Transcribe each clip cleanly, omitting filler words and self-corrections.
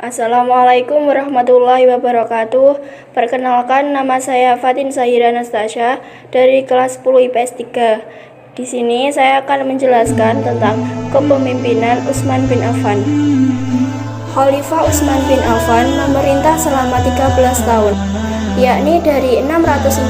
Assalamualaikum warahmatullahi wabarakatuh. Perkenalkan, nama saya Fatin Zahira Nastasya dari kelas 10 IPS 3. Di sini saya akan menjelaskan tentang kepemimpinan Utsman bin Affan. Khalifah Utsman bin Affan memerintah selama 13 tahun, yakni dari 644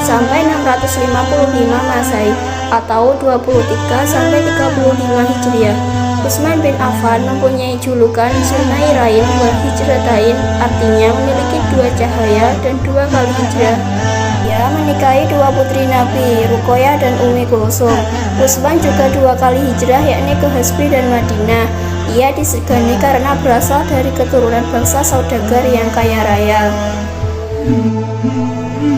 sampai 655 Masehi atau 23 sampai 35 Hijriah. Utsman bin Affan mempunyai julukan Zunairain wal Hijratain, artinya memiliki dua cahaya dan dua kali hijrah. Ia menikahi dua putri Nabi, Ruqayyah dan Ummi Kulsum. Utsman juga dua kali hijrah, yakni ke Hasbi dan Madinah. Ia disegani karena berasal dari keturunan bangsa saudagar yang kaya raya.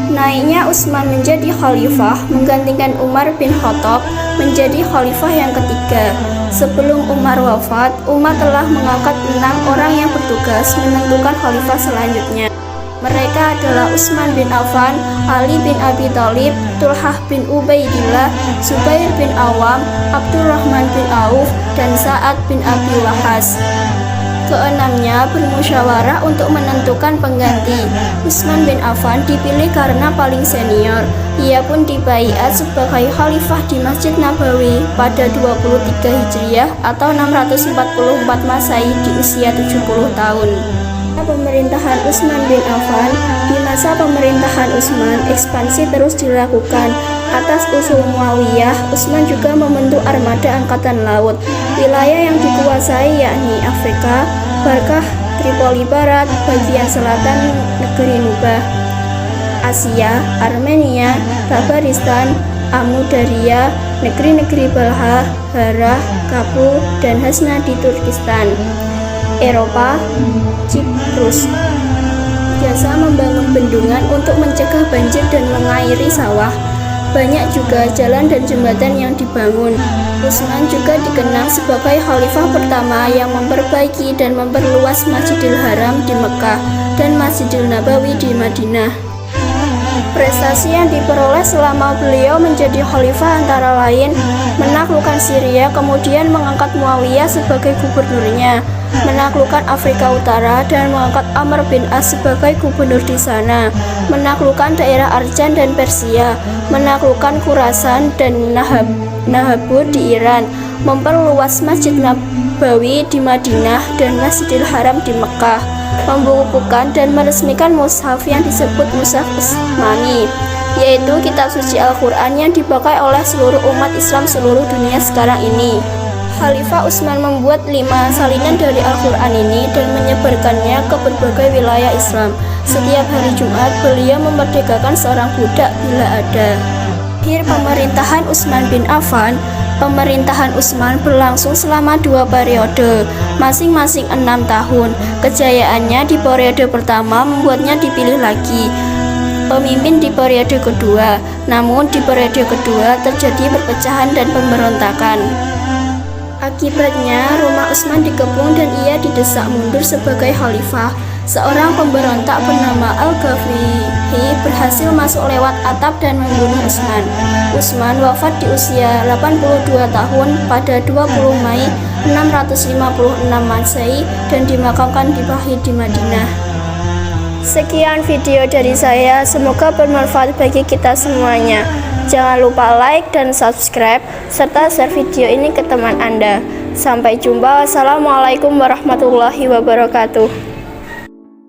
Naiknya Utsman menjadi khalifah menggantikan Umar bin Khattab menjadi khalifah yang ketiga. Sebelum Umar wafat, Umar telah mengangkat 6 orang yang bertugas menentukan khalifah selanjutnya. Mereka adalah Utsman bin Affan, Ali bin Abi Thalib, Thulhah bin Ubaidillah, Zubair bin Awam, Abdurrahman bin Auf, dan Sa'ad bin Abi Waqqas. Keenamnya bermusyawarah untuk menentukan pengganti. Utsman bin Affan dipilih karena paling senior. Ia pun dibaiat sebagai khalifah di Masjid Nabawi pada 23 Hijriah atau 644 Masehi di usia 70 tahun. Pemerintahan Utsman bin Affan. Di masa pemerintahan Utsman, ekspansi terus dilakukan. Atas usul Muawiyah, Utsman juga membentuk armada angkatan laut. Wilayah yang dikuasai yakni Afrika, Barkah, Tripoli Barat, bagian selatan negeri Nubah, Asia, Armenia, Tabaristan, Amudarya, negeri-negeri Balha, Harah, Kabu, dan Hasna di Turkistan, Eropa, Ciprus. Jasa membangun bendungan untuk mencegah banjir dan mengairi sawah. Banyak juga jalan dan jembatan yang dibangun. Utsman juga dikenal sebagai khalifah pertama yang memperbaiki dan memperluas Masjidil Haram di Mekah dan Masjidil Nabawi di Madinah. Prestasi yang diperoleh selama beliau menjadi khalifah antara lain menaklukkan Syria, kemudian mengangkat Muawiyah sebagai gubernurnya, menaklukkan Afrika Utara dan mengangkat Amr bin As sebagai gubernur di sana, menaklukkan daerah Arjan dan Persia, menaklukkan Khurasan dan Nahabur di Iran, memperluas Masjid Nabawi di Madinah dan Masjidil Haram di Mekah, membukukan dan meresmikan mushaf yang disebut Mushaf Utsmani, yaitu kitab suci Al-Quran yang dipakai oleh seluruh umat Islam seluruh dunia sekarang ini. Khalifah Utsman membuat 5 salinan dari Al-Quran ini dan menyebarkannya ke berbagai wilayah Islam. Setiap hari Jumat, beliau memerdekakan seorang budak bila ada. Akhir pemerintahan Utsman bin Affan. Pemerintahan Utsman berlangsung selama 2 periode, masing-masing 6 tahun. Kejayaannya di periode pertama membuatnya dipilih lagi pemimpin di periode kedua. Namun di periode kedua terjadi perpecahan dan pemberontakan. Akibatnya rumah Utsman dikepung dan ia didesak mundur sebagai khalifah. Seorang pemberontak bernama Al-Ghafiqi berhasil masuk lewat atap dan membunuh Utsman. Utsman wafat di usia 82 tahun pada 20 Mei 656 Masehi dan dimakamkan di Baqi di Madinah. Sekian video dari saya, semoga bermanfaat bagi kita semuanya. Jangan lupa like dan subscribe, serta share video ini ke teman Anda. Sampai jumpa. Wassalamualaikum warahmatullahi wabarakatuh.